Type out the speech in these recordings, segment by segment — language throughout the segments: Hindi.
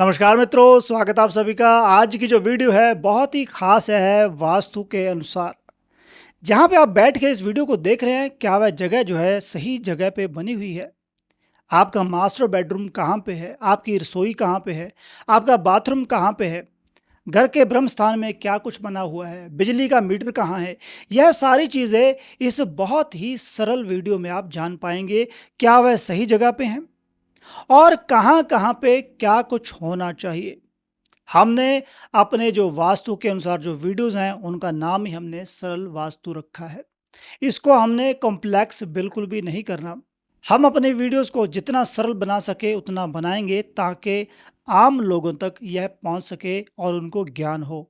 नमस्कार मित्रों, स्वागत है आप सभी का। आज की जो वीडियो है बहुत ही खास है वास्तु के अनुसार। जहां पे आप बैठ के इस वीडियो को देख रहे हैं, क्या वह जगह जो है सही जगह पे बनी हुई है? आपका मास्टर बेडरूम कहां पे है? आपकी रसोई कहां पे है? आपका बाथरूम कहां पे है? घर के ब्रह्म स्थान में क्या कुछ बना हुआ है? बिजली का मीटर कहाँ है? यह सारी चीज़ें इस बहुत ही सरल वीडियो में आप जान पाएंगे। क्या वह सही जगह पे हैं और कहाँ कहाँ पे क्या कुछ होना चाहिए। हमने अपने जो वास्तु के अनुसार जो वीडियोस हैं उनका नाम ही हमने सरल वास्तु रखा है। इसको हमने कॉम्प्लेक्स बिल्कुल भी नहीं करना। हम अपने वीडियोस को जितना सरल बना सके उतना बनाएंगे ताकि आम लोगों तक यह पहुंच सके और उनको ज्ञान हो।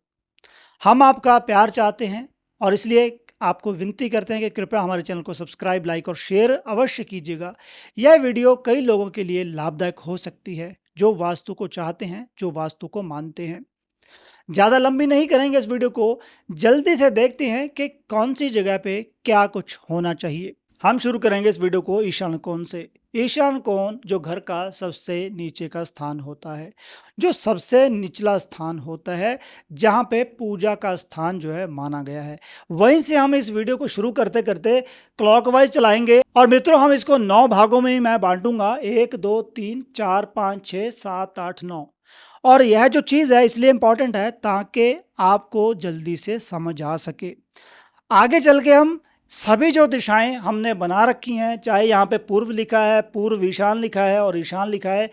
हम आपका प्यार चाहते हैं और इसलिए आपको विनती करते हैं कि कृपया हमारे चैनल को सब्सक्राइब, लाइक और शेयर अवश्य कीजिएगा। यह वीडियो कई लोगों के लिए लाभदायक हो सकती है जो वास्तु को चाहते हैं, जो वास्तु को मानते हैं। ज़्यादा लंबी नहीं करेंगे इस वीडियो को, जल्दी से देखते हैं कि कौन सी जगह पे क्या कुछ होना चाहिए। हम शुरू करेंगे इस वीडियो को ईशान कोण से। ईशान कोण जो घर का सबसे नीचे का स्थान होता है, जो सबसे निचला स्थान होता है, जहाँ पे पूजा का स्थान जो है माना गया है। वहीं से हम इस वीडियो को शुरू करते करते क्लॉकवाइज चलाएंगे और मित्रों हम इसको 9 भागों में ही मैं बांटूंगा। 1 2 3 4 5 6 7 8 9। और यह जो चीज़ है इसलिए इम्पॉर्टेंट है ताकि आपको जल्दी से समझ आ सके। आगे चल के हम सभी जो दिशाएं हमने बना रखी हैं, चाहे यहाँ पे पूर्व लिखा है, पूर्व ईशान लिखा है और ईशान लिखा है,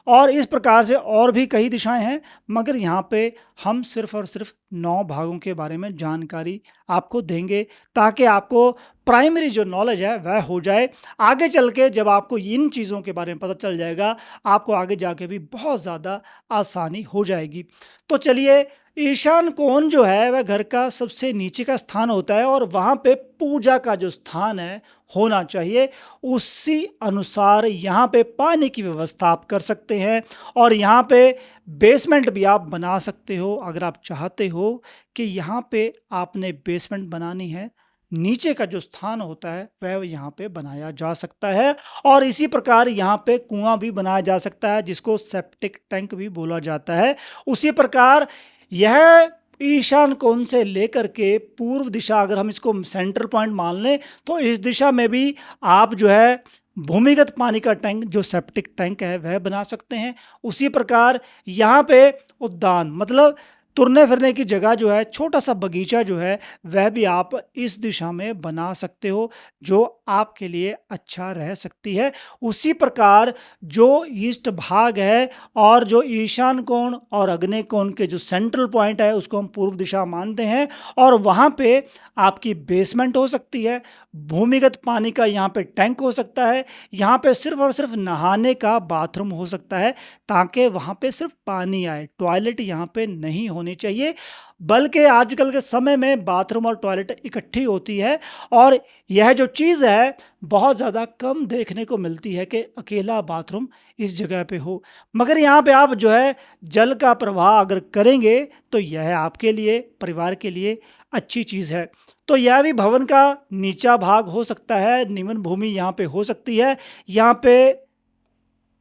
और इस प्रकार से और भी कई दिशाएं हैं, मगर यहाँ पे हम सिर्फ और सिर्फ 9 भागों के बारे में जानकारी आपको देंगे ताकि आपको प्राइमरी जो नॉलेज है वह हो जाए। आगे चल के जब आपको इन चीज़ों के बारे में पता चल जाएगा, आपको आगे जाके भी बहुत ज़्यादा आसानी हो जाएगी। तो चलिए, ईशान कोण जो है वह घर का सबसे नीचे का स्थान होता है और वहाँ पे पूजा का जो स्थान है होना चाहिए। उसी अनुसार यहाँ पे पानी की व्यवस्था आप कर सकते हैं और यहाँ पे बेसमेंट भी आप बना सकते हो। अगर आप चाहते हो कि यहाँ पे आपने बेसमेंट बनानी है, नीचे का जो स्थान होता है वह यहाँ पे बनाया जा सकता है। और इसी प्रकार यहाँ पे कुआं भी बनाया जा सकता है जिसको सेप्टिक टैंक भी बोला जाता है। उसी प्रकार यह ईशान कोण से लेकर के पूर्व दिशा, अगर हम इसको सेंट्रल पॉइंट मान लें, तो इस दिशा में भी आप जो है भूमिगत पानी का टैंक, जो सेप्टिक टैंक है, वह बना सकते हैं। उसी प्रकार यहाँ पे उद्यान, मतलब तुरने फिरने की जगह जो है, छोटा सा बगीचा जो है, वह भी आप इस दिशा में बना सकते हो, जो आपके लिए अच्छा रह सकती है। उसी प्रकार जो ईस्ट भाग है और जो ईशान कोण और आग्नेय कोण के जो सेंट्रल पॉइंट है उसको हम पूर्व दिशा मानते हैं और वहाँ पे आपकी बेसमेंट हो सकती है, भूमिगत पानी का यहाँ पे टैंक हो सकता है, यहाँ पे सिर्फ और सिर्फ नहाने का बाथरूम हो सकता है ताकि वहाँ पे सिर्फ पानी आए। टॉयलेट यहाँ पे नहीं होनी चाहिए, बल्कि आजकल के समय में बाथरूम और टॉयलेट इकट्ठी होती है और यह जो चीज़ है बहुत ज़्यादा कम देखने को मिलती है कि अकेला बाथरूम इस जगह पे हो। मगर यहाँ पे आप जो है जल का प्रवाह अगर करेंगे तो यह आपके लिए, परिवार के लिए अच्छी चीज़ है। तो यह भी भवन का नीचा भाग हो सकता है, निम्न भूमि यहाँ पे हो सकती है। यहाँ पे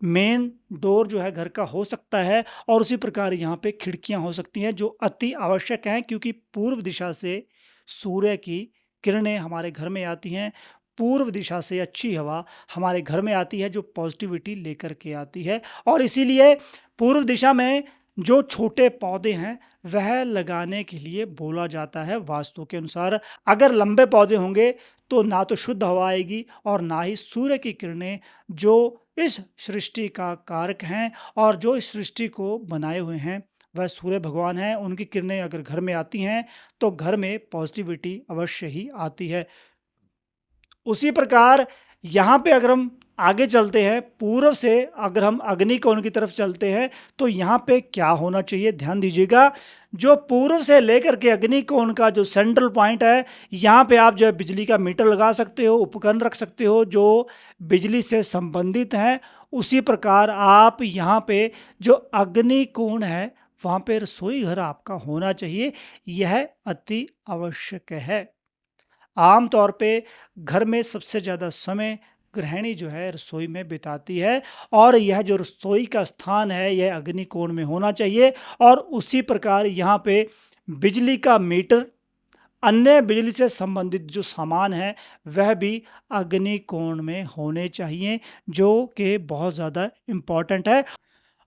मेन डोर जो है घर का हो सकता है और उसी प्रकार यहाँ पे खिड़कियाँ हो सकती हैं जो अति आवश्यक हैं, क्योंकि पूर्व दिशा से सूर्य की किरणें हमारे घर में आती हैं। पूर्व दिशा से अच्छी हवा हमारे घर में आती है जो पॉजिटिविटी लेकर के आती है और इसीलिए पूर्व दिशा में जो छोटे पौधे हैं वह लगाने के लिए बोला जाता है वास्तु के अनुसार। अगर लंबे पौधे होंगे तो ना तो शुद्ध हवा आएगी और ना ही सूर्य की किरणें, जो इस सृष्टि का कारक हैं और जो इस सृष्टि को बनाए हुए हैं, वह सूर्य भगवान हैं। उनकी किरणें अगर घर में आती हैं तो घर में पॉजिटिविटी अवश्य ही आती है। उसी प्रकार यहाँ पे अगर हम आगे चलते हैं, पूर्व से अगर हम अग्नि कोण की तरफ चलते हैं तो यहाँ पे क्या होना चाहिए, ध्यान दीजिएगा। जो पूर्व से लेकर के अग्नि कोण का जो सेंट्रल पॉइंट है, यहाँ पे आप जो है बिजली का मीटर लगा सकते हो, उपकरण रख सकते हो जो बिजली से संबंधित हैं। उसी प्रकार आप यहाँ पे जो अग्नि कोण है वहाँ पे रसोई घर आपका होना चाहिए, यह अति आवश्यक है। आम तौर पे घर में सबसे ज़्यादा समय गृहिणी जो है रसोई में बिताती है और यह जो रसोई का स्थान है यह अग्निकोण में होना चाहिए। और उसी प्रकार यहाँ पे बिजली का मीटर, अन्य बिजली से संबंधित जो सामान है वह भी अग्निकोण में होने चाहिए, जो कि बहुत ज़्यादा इम्पोर्टेंट है।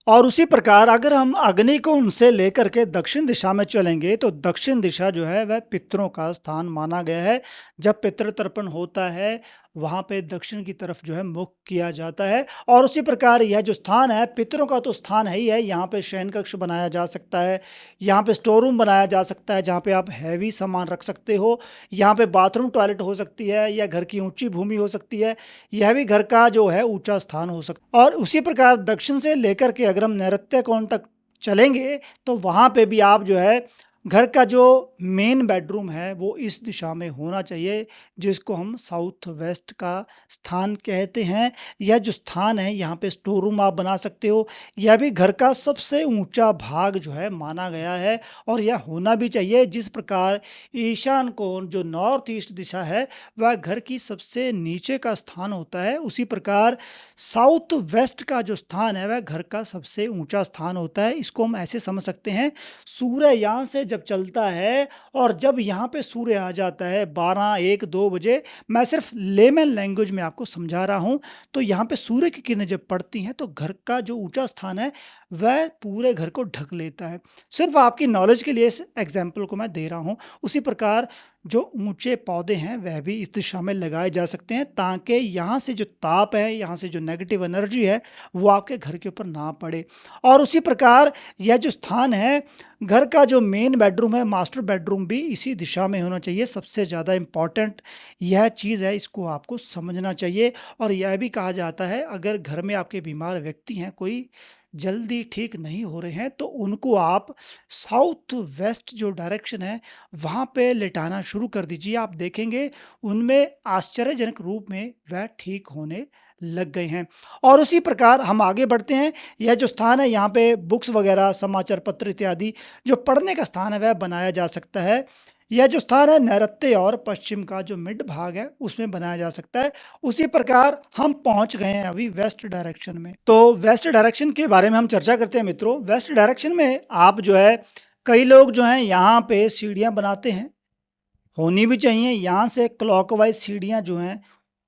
और उसी प्रकार अगर हम अग्निकोण से लेकर के दक्षिण दिशा में चलेंगे तो दक्षिण दिशा जो है वह पितरों का स्थान माना गया है। जब पितृ तर्पण होता है वहाँ पे दक्षिण की तरफ जो है मुख किया जाता है। और उसी प्रकार यह जो स्थान है पितरों का तो स्थान है ही है, यहाँ पे शयन कक्ष बनाया जा सकता है, यहाँ पे स्टोर रूम बनाया जा सकता है जहाँ पे आप हैवी सामान रख सकते हो, यहाँ पे बाथरूम टॉयलेट हो सकती है, या घर की ऊंची भूमि हो सकती है, यह भी घर का जो है ऊंचा स्थान हो सकता है। और उसी प्रकार दक्षिण से लेकर के अगर हम नैऋत्य कोण तक चलेंगे तो वहाँ पे भी आप जो है घर का जो मेन बेडरूम है वो इस दिशा में होना चाहिए, जिसको हम साउथ वेस्ट का स्थान कहते हैं। यह जो स्थान है यहाँ पे स्टोर रूम आप बना सकते हो, यह भी घर का सबसे ऊंचा भाग जो है माना गया है और यह होना भी चाहिए। जिस प्रकार ईशान कोण जो नॉर्थ ईस्ट दिशा है वह घर की सबसे नीचे का स्थान होता है, उसी प्रकार साउथ वेस्ट का जो स्थान है वह घर का सबसे ऊंचा स्थान होता है। इसको हम ऐसे समझ सकते हैं, सूर्य यहाँ से जब चलता है और जब यहाँ पे सूर्य आ जाता है 12, 1, 2 बजे, मैं सिर्फ लेमन लैंग्वेज में आपको समझा रहा हूँ, तो यहाँ पे सूर्य की किरणें जब पड़ती हैं तो घर का जो ऊंचा स्थान है वह पूरे घर को ढक लेता है। सिर्फ आपकी नॉलेज के लिए इस एग्जाम्पल को मैं दे रहा हूँ। उसी प्रकार जो ऊंचे पौधे हैं वह भी इस दिशा में लगाए जा सकते हैं, ताकि यहाँ से जो ताप है, यहाँ से जो नेगेटिव एनर्जी है वो आपके घर के ऊपर ना पड़े। और उसी प्रकार यह जो स्थान है घर का जो मेन बेडरूम है, मास्टर बेडरूम भी इसी दिशा में होना चाहिए। सबसे ज़्यादा इम्पॉर्टेंट यह चीज़ है, इसको आपको समझना चाहिए। और यह भी कहा जाता है अगर घर में आपके बीमार व्यक्ति हैं, कोई जल्दी ठीक नहीं हो रहे हैं, तो उनको आप साउथ वेस्ट जो डायरेक्शन है वहाँ पे लेटाना शुरू कर दीजिए। आप देखेंगे उनमें आश्चर्यजनक रूप में वह ठीक होने लग गए हैं। और उसी प्रकार हम आगे बढ़ते हैं। यह जो स्थान है यहाँ पे बुक्स वगैरह, समाचार पत्र इत्यादि जो पढ़ने का स्थान है वह बनाया जा सकता है। यह जो स्थान है नैऋत्य और पश्चिम का जो मिड भाग है उसमें बनाया जा सकता है। उसी प्रकार हम पहुंच गए हैं अभी वेस्ट डायरेक्शन में। तो वेस्ट डायरेक्शन के बारे में हम चर्चा करते हैं मित्रों। वेस्ट डायरेक्शन में आप जो है कई लोग जो हैं यहाँ पे सीढ़ियाँ बनाते हैं, होनी भी चाहिए। यहाँ से क्लॉकवाइज सीढ़ियाँ जो हैं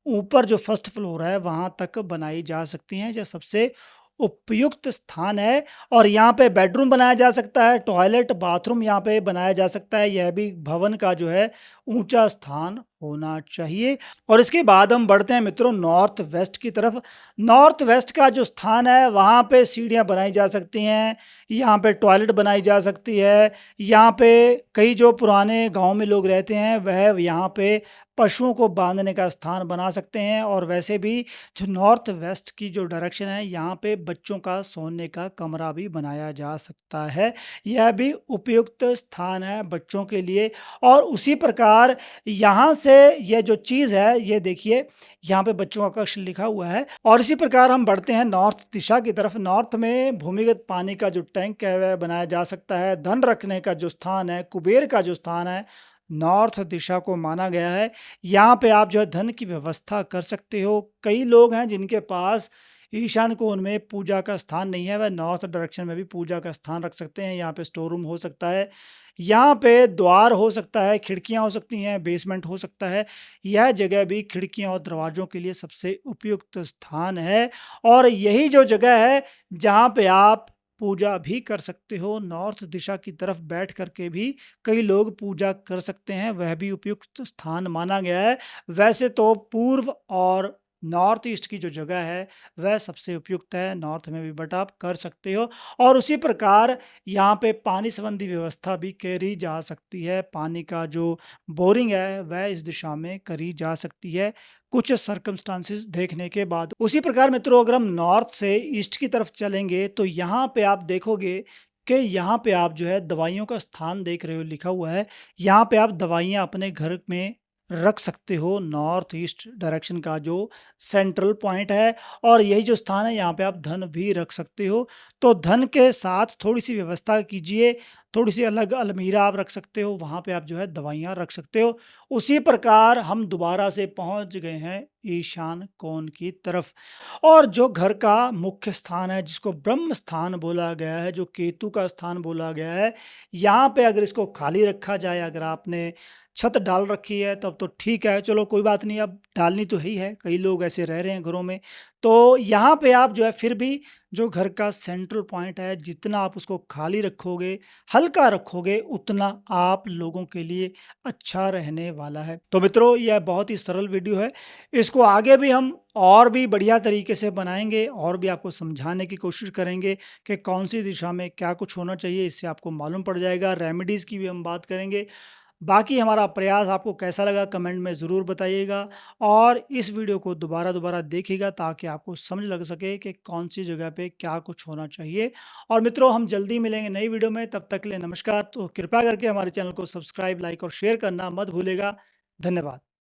ऊपर जो फर्स्ट फ्लोर है वहाँ तक बनाई जा सकती हैं, यह सबसे उपयुक्त स्थान है। और यहाँ पे बेडरूम बनाया जा सकता है, टॉयलेट, बाथरूम यहाँ पे बनाया जा सकता है। यह भी भवन का जो है ऊंचा स्थान होना चाहिए। और इसके बाद हम बढ़ते हैं मित्रों नॉर्थ वेस्ट की तरफ। नॉर्थ वेस्ट का जो स्थान है वहाँ पे सीढ़ियाँ बनाई जा सकती हैं, यहाँ पे टॉयलेट बनाई जा सकती है। यहाँ पे कई जो पुराने गांव में लोग रहते हैं वह यहाँ पे पशुओं को बांधने का स्थान बना सकते हैं। और वैसे भी जो नॉर्थ वेस्ट की जो डायरेक्शन है यहाँ पे बच्चों का सोने का कमरा भी बनाया जा सकता है, यह भी उपयुक्त स्थान है बच्चों के लिए। और उसी प्रकार यहाँ से यह जो चीज़ है ये देखिए, यहाँ पे बच्चों का कक्ष लिखा हुआ है। और इसी प्रकार हम बढ़ते हैं नॉर्थ दिशा की तरफ। नॉर्थ में भूमिगत पानी का जो टैंक है वह बनाया जा सकता है। धन रखने का जो स्थान है, कुबेर का जो स्थान है, नॉर्थ दिशा को माना गया है। यहाँ पे आप जो है धन की व्यवस्था कर सकते हो। कई लोग हैं जिनके पास ईशान कोण में पूजा का स्थान नहीं है, वह नॉर्थ डायरेक्शन में भी पूजा का स्थान रख सकते हैं। यहाँ पे स्टोर रूम हो सकता है, यहाँ पे द्वार हो सकता है, खिड़कियाँ हो सकती हैं, बेसमेंट हो सकता है। यह जगह भी खिड़कियाँ और दरवाज़ों के लिए सबसे उपयुक्त स्थान है। और यही जो जगह है जहाँ पे आप पूजा भी कर सकते हो। नॉर्थ दिशा की तरफ बैठ करके भी कई लोग पूजा कर सकते हैं, वह भी उपयुक्त स्थान माना गया है। वैसे तो पूर्व और नॉर्थ ईस्ट की जो जगह है वह सबसे उपयुक्त है नॉर्थ में भी, बट आप कर सकते हो। और उसी प्रकार यहाँ पे पानी संबंधी व्यवस्था भी करी जा सकती है। पानी का जो बोरिंग है वह इस दिशा में करी जा सकती है कुछ सर्कमस्टांसिस देखने के बाद। उसी प्रकार मित्रों अगर हम नॉर्थ से ईस्ट की तरफ चलेंगे तो यहाँ पे आप देखोगे कि यहाँ पे आप जो है दवाइयों का स्थान देख रहे हो लिखा हुआ है। यहाँ पे आप दवाइयाँ अपने घर में रख सकते हो नॉर्थ ईस्ट डायरेक्शन का जो सेंट्रल पॉइंट है, और यही जो स्थान है यहाँ पे आप धन भी रख सकते हो। तो धन के साथ थोड़ी-सी व्यवस्था कीजिए, थोड़ी-सी अलग अलमीरा आप रख सकते हो, वहाँ पे आप जो है दवाइयाँ रख सकते हो। उसी प्रकार हम दोबारा से पहुँच गए हैं ईशान कोण की तरफ, और जो घर का मुख्य स्थान है जिसको ब्रह्म स्थान बोला गया है, जो केतु का स्थान बोला गया है, यहाँ पे अगर इसको खाली रखा जाए, अगर आपने छत डाल रखी है तब तो ठीक है, चलो कोई बात नहीं, अब डालनी तो है ही है, कई लोग ऐसे रह रहे हैं घरों में। तो यहाँ पे आप जो है फिर भी जो घर का सेंट्रल पॉइंट है, जितना आप उसको खाली रखोगे, हल्का रखोगे, उतना आप लोगों के लिए अच्छा रहने वाला है। तो मित्रों, यह बहुत ही सरल वीडियो है। इसको आगे भी हम और भी बढ़िया तरीके से बनाएँगे, और भी आपको समझाने की कोशिश करेंगे कि कौन-सी दिशा में क्या कुछ होना चाहिए, इससे आपको मालूम पड़ जाएगा। रेमेडीज़ की भी हम बात करेंगे। बाकी हमारा प्रयास आपको कैसा लगा कमेंट में ज़रूर बताइएगा, और इस वीडियो को दोबारा-दोबारा देखिएगा ताकि आपको समझ लग सके कि कौन-सी जगह पे क्या कुछ होना चाहिए। और मित्रों, हम जल्दी मिलेंगे नई वीडियो में, तब तक के लिए नमस्कार। तो कृपया करके हमारे चैनल को सब्सक्राइब, लाइक और शेयर करना मत भूलिएगा। धन्यवाद।